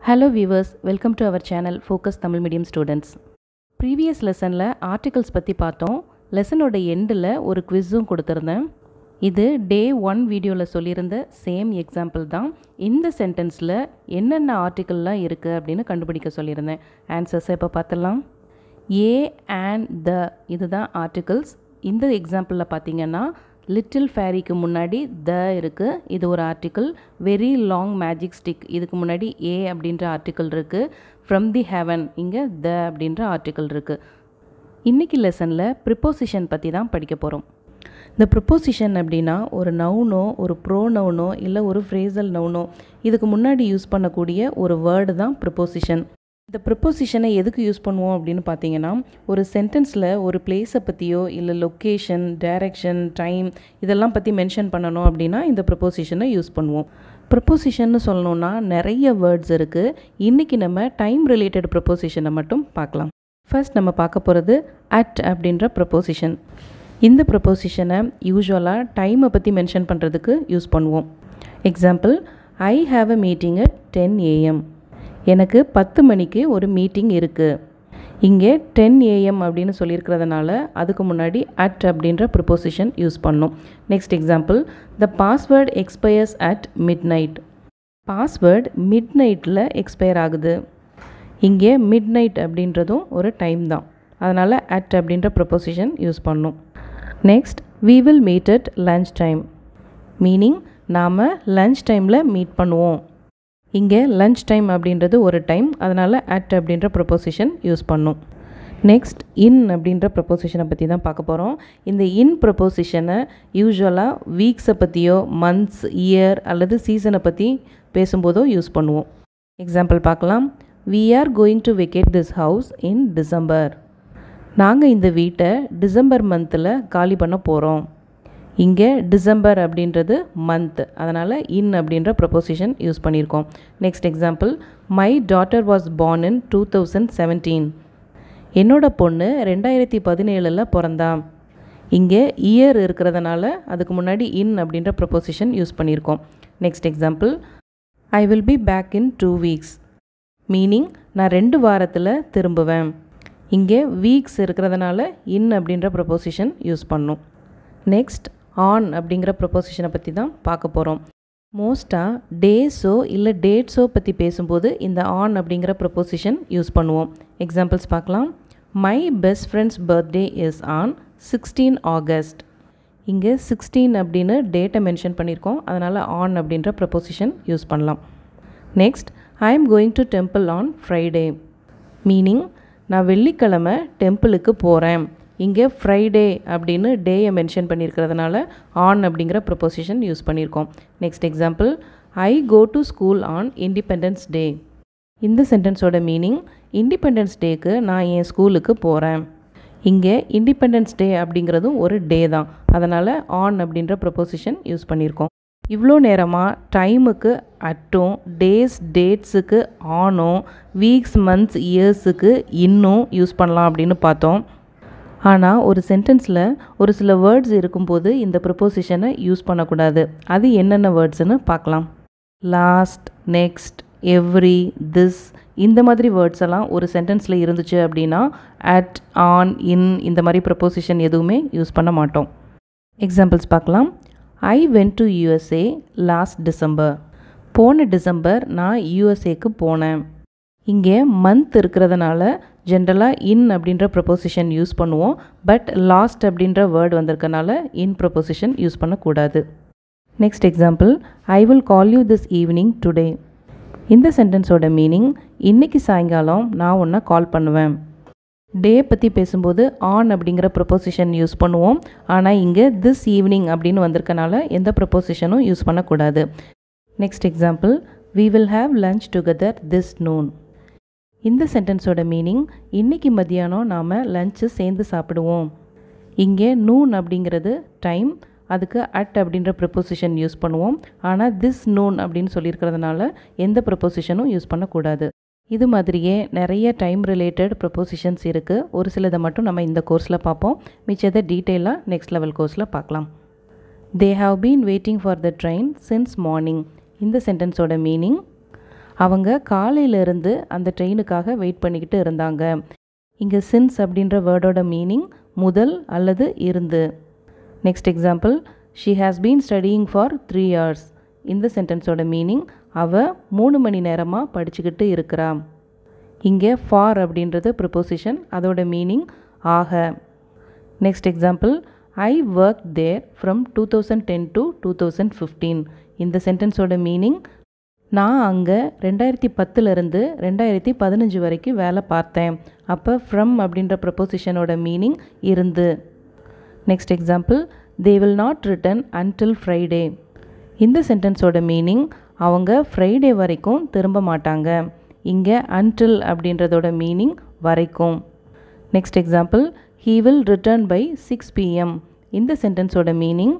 Hello viewers, welcome to our channel Focus Tamil Medium Students. Previous lessonல articles பற்றி பார்த்தோம். லெசனோட எண்டில் ஒரு குவிஸும் கொடுத்துருந்தேன். இது டே 1 வீடியோவில் சொல்லியிருந்த சேம் எக்ஸாம்பிள் தான். இந்த சென்டென்ஸில் என்னென்ன ஆர்டிக்கல்லாம் இருக்குது அப்படின்னு கண்டுபிடிக்க சொல்லியிருந்தேன். ஆன்சர்ஸை இப்போ பார்த்துடலாம். ஏ அண்ட் த இதுதான் ஆர்டிகல்ஸ். இந்த எக்ஸாம்பிளில் பார்த்தீங்கன்னா லிட்டில் ஃபேரிக்கு முன்னாடி த இருக்குது, இது ஒரு article. Very long magic stick இதுக்கு முன்னாடி ஏ அப்படின்ற ஆர்டிக்கிள் இருக்குது. ஃப்ரம் தி ஹெவன் இங்கே த அப்படின்ற ஆர்டிக்கிள் இருக்குது. இன்றைக்கி லெசனில் ப்ரிப்போசிஷன் பற்றி தான் படிக்க போகிறோம். இந்த ப்ரிப்போசிஷன் அப்படின்னா ஒரு நவுனோ ஒரு ப்ரோ நவுனோ இல்லை ஒரு ஃப்ரேசல் நவுனோ இதுக்கு முன்னாடி யூஸ் பண்ணக்கூடிய ஒரு வேர்டு தான் ப்ரிப்போசிஷன். இந்த ப்ரிப்போசிஷனை எதுக்கு யூஸ் பண்ணுவோம் அப்படின்னு பார்த்தீங்கன்னா, ஒரு சென்டென்ஸில் ஒரு பிளேஸை பற்றியோ இல்லை லொக்கேஷன், டைரக்ஷன், டைம் இதெல்லாம் பற்றி மென்ஷன் பண்ணணும் அப்படின்னா இந்த ப்ரிப்போசிஷனை யூஸ் பண்ணுவோம். ப்ரிப்போசிஷன்னு சொல்லணுன்னா நிறைய வேர்ட்ஸ் இருக்குது. இன்றைக்கி நம்ம டைம் ரிலேட்டட் ப்ரிப்போசிஷனை மட்டும் பார்க்கலாம். ஃபர்ஸ்ட் நம்ம பார்க்க போகிறது அட் அப்படின்ற ப்ரிப்போசிஷன். இந்த ப்ரிப்போசிஷனை யூஸ்வலாக டைமை பற்றி மென்ஷன் பண்ணுறதுக்கு யூஸ் பண்ணுவோம். Example, I have a meeting at 10 AM. எனக்கு 10 மணிக்கு ஒரு மீட்டிங் இருக்குது. இங்கே 10 AM அப்படின்னு சொல்லியிருக்கிறதுனால அதுக்கு முன்னாடி அட் அப்படின்ற ப்ரிப்போசிஷன் யூஸ் பண்ணோம். Next example, the password expires at mid night. Password mid நைட்டில் எக்ஸ்பயர் ஆகுது. இங்கே மிட் நைட் அப்படின்றதும் ஒரு டைம் தான், அதனால் அட் அப்படின்ற ப்ரிப்போசிஷன் யூஸ் பண்ணோம். Next, we will meet at lunch time. Meaning நாம் லன்ச் டைமில் மீட் பண்ணுவோம். இங்கே லன்ச் டைம் அப்படின்றது ஒரு டைம், அதனால் அட் அப்படின்ற ப்ரொப்போசிஷன் யூஸ் பண்ணும். நெக்ஸ்ட், இன் அப்படின்ற ப்ரொப்போசிஷனை பற்றி தான் பார்க்க போகிறோம். இந்த இன் ப்ரொப்போசிஷனை யூஸ்வலாக வீக்ஸை பற்றியோ மந்த்ஸ், இயர் அல்லது சீசனை பற்றி பேசும்போதோ யூஸ் பண்ணுவோம். எக்ஸாம்பிள் பார்க்கலாம். We are going to vacate this house in December. நாங்கள் இந்த வீட்டை டிசம்பர் மந்தில் காலி பண்ண போகிறோம். இங்கே டிசம்பர் அப்படின்றது மந்த், அதனால் இன் அப்படின்ற ப்ரொப்போசிஷன் யூஸ் பண்ணியிருக்கோம். Next example, my daughter was born in 2017. என்னோட பொண்ணு 2017 பிறந்தா. இங்கே இயர் இருக்கிறதுனால அதுக்கு முன்னாடி இன் அப்படின்ற ப்ரொப்போசிஷன் யூஸ் பண்ணியிருக்கோம். Next example, I will be back in 2 weeks. Meaning நான் 2 வாரத்தில் திரும்புவேன். இங்கே வீக்ஸ் இருக்கிறதுனால இன் அப்படின்ற ப்ரொப்போசிஷன் யூஸ் பண்ணும். நெக்ஸ்ட், ஆன் அப்படிங்கிற ப்ரொப்போசிஷனை பற்றி தான் பார்க்க போகிறோம். மோஸ்ட்டாக டேஸோ இல்லை டேட்ஸோ பற்றி பேசும்போது இந்த ஆன் அப்படிங்கிற ப்ரொப்போசிஷன் யூஸ் பண்ணுவோம். எக்ஸாம்பிள்ஸ் பார்க்கலாம். My best friends birthday is on 16 August. இங்கே 16 அப்படின்னு டேட்டை மென்ஷன் பண்ணியிருக்கோம், அதனால் ஆன் அப்படின்ற ப்ரொப்போசிஷன் யூஸ் பண்ணலாம். Next, I am going to temple on Friday. Meaning நான் வெள்ளிக்கிழமை டெம்பிளுக்கு போகிறேன். இங்கே ஃப்ரைடே அப்படின்னு டேயை மென்ஷன் பண்ணியிருக்கிறதுனால ஆன் அப்படிங்கிற ப்ரொப்போசிஷன் யூஸ் பண்ணியிருக்கோம். Next example, I go to school on Independence Day. இந்த சென்டென்ஸோட மீனிங் இண்டிபெண்டன்ஸ் டேக்கு நான் என் ஸ்கூலுக்கு போகிறேன். இங்கே இண்டிபெண்டன்ஸ் டே அப்படிங்கிறதும் ஒரு டே தான், அதனால் ஆன் அப்படின்ற ப்ரொப்போசிஷன் யூஸ் பண்ணியிருக்கோம். இவ்வளோ நேரமாக டைமுக்கு அட்டும், டேஸ் டேட்ஸுக்கு ஆனும், வீக்ஸ் மந்த்ஸ் இயர்ஸுக்கு இன்னும் யூஸ் பண்ணலாம் அப்படின்னு பார்த்தோம். ஆனால் ஒரு சென்டென்ஸில் ஒரு சில வேர்ட்ஸ் இருக்கும்போது இந்த ப்ரிப்போசிஷனை யூஸ் பண்ணக்கூடாது. அது என்னென்ன வேர்ட்ஸ்னு பார்க்கலாம். லாஸ்ட், நெக்ஸ்ட், எவ்ரி, திஸ் இந்த மாதிரி வேர்ட்ஸ் எல்லாம் ஒரு சென்டென்ஸில் இருந்துச்சு அப்படின்னா அட், ஆன், இன் இந்த மாதிரி ப்ரிப்போசிஷன் எதுவுமே யூஸ் பண்ண மாட்டோம். எக்ஸாம்பிள்ஸ் பார்க்கலாம். I went to USA last December. போன டிசம்பர் நான் யூஎஸ்ஏக்கு போனேன். இங்கே மந்த் இருக்கிறதுனால ஜென்ரலாக இன் அப்படின்ற ப்ரொப்போசிஷன் யூஸ் பண்ணுவோம். பட் லாஸ்ட் அப்படின்ற வேர்டு வந்திருக்கனால இன் ப்ரொப்போசிஷன் யூஸ் பண்ணக்கூடாது. Next example, I will call you this evening today. இந்த சென்டென்ஸோட மீனிங் இன்றைக்கி சாயங்காலம் நான் உன்னை கால் பண்ணுவேன். டே பற்றி பேசும்போது ஆன் அப்படிங்கிற ப்ரொப்போசிஷன் யூஸ் பண்ணுவோம். ஆனால் இங்கே திஸ் ஈவினிங் அப்படின்னு வந்திருக்கனால எந்த ப்ரொப்போசிஷனும் யூஸ் பண்ணக்கூடாது. Next example, we will have lunch together this noon. இந்த சென்டென்ஸோட மீனிங் இன்றைக்கி மத்தியானம் நாம் லஞ்சு சேர்ந்து சாப்பிடுவோம். இங்கே நூன் அப்படிங்கிறது டைம், அதுக்கு அட் அப்படின்ற ப்ரிப்போசிஷன் யூஸ் பண்ணுவோம். ஆனால் திஸ் நூன் அப்படின்னு சொல்லியிருக்கிறதுனால எந்த ப்ரிப்போசிஷனும் யூஸ் பண்ணக்கூடாது. இது மாதிரியே நிறைய டைம் ரிலேட்டட் ப்ரிப்போசிஷன்ஸ் இருக்குது. ஒரு சிலதை மட்டும் நம்ம இந்த கோர்ஸில் பார்ப்போம், மிச்சத்தை டீட்டெயிலாக நெக்ஸ்ட் லெவல் கோர்ஸில் பார்க்கலாம். They have been waiting for the train since morning. இந்த சென்டென்ஸோட மீனிங் அவங்க காலையிலேருந்து அந்த ட்ரெயினுக்காக வெயிட் பண்ணிக்கிட்டு இருந்தாங்க. இங்கே சின்ஸ் அப்படின்ற வேர்டோட மீனிங் முதல் அல்லது இருந்து. Next example, she has been studying for 3 hours. இந்த சென்டென்ஸோட மீனிங் அவள் 3 மணி நேரமாக படிச்சுக்கிட்டு இருக்கிறா. இங்கே ஃபார் அப்படின்றது ப்ரிப்போசிஷன், அதோட மீனிங் ஆக. Next example, I work there from 2010 to 2015. இந்த சென்டென்ஸோட மீனிங் நான் அங்கே 2010லேருந்து 2015 வரைக்கும் வேலை பார்த்தேன். அப்போ ஃப்ரம் அப்படின்ற ப்ரப்போசிஷனோட மீனிங் இருந்து. Next example, they will not return until Friday. இந்த சென்டென்ஸோட மீனிங் அவங்க ஃப்ரைடே வரைக்கும் திரும்ப மாட்டாங்க. இங்கே அன்டில் அப்படின்றதோட மீனிங் வரைக்கும். Next example, he will return by 6 PM. இந்த சென்டென்ஸோட மீனிங்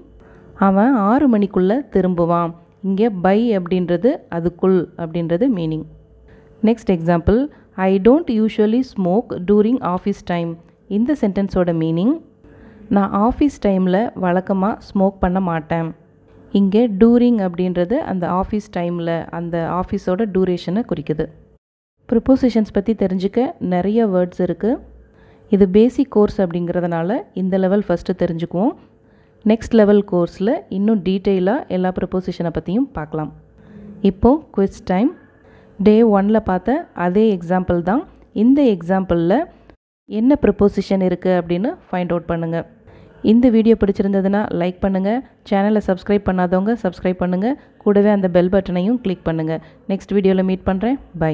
அவன் 6 மணிக்குள்ளே திரும்புவான். இங்கே பை அப்படின்றது அதுக்குள் அப்படின்றது meaning. Next example, I don't usually smoke during office time. இந்த சென்டென்ஸோட மீனிங் நான் ஆஃபீஸ் டைமில் வழக்கமாக ஸ்மோக் பண்ண மாட்டேன். இங்கே டூரிங் அப்படின்றது அந்த ஆஃபீஸ் டைமில் அந்த ஆஃபீஸோட டூரேஷனை குறிக்குது. ப்ரிப்போசிஷன்ஸ் பற்றி தெரிஞ்சுக்க நிறைய வேர்ட்ஸ் இருக்குது. இது பேசிக் கோர்ஸ் அப்படிங்கிறதுனால இந்த லெவல் ஃபஸ்ட்டு தெரிஞ்சுக்குவோம். நெக்ஸ்ட் லெவல் கோர்ஸில் இன்னும் டீட்டெயிலாக எல்லா ப்ரிப்போசிஷனை பற்றியும் பார்க்கலாம். இப்போது குவிஸ் டைம். டே 1ல் பார்த்த அதே எக்ஸாம்பிள் தான். இந்த எக்ஸாம்பிளில் என்ன ப்ரிப்போசிஷன் இருக்குது அப்படின்னு ஃபைண்ட் அவுட் பண்ணுங்கள். இந்த வீடியோ பிடிச்சிருந்ததுன்னா லைக் பண்ணுங்கள். சேனலை சப்ஸ்கிரைப் பண்ணாதவங்க சப்ஸ்கிரைப் பண்ணுங்கள். கூடவே அந்த பெல் பட்டனையும் கிளிக் பண்ணுங்கள். நெக்ஸ்ட் வீடியோவில் மீட் பண்ணுறேன். பை.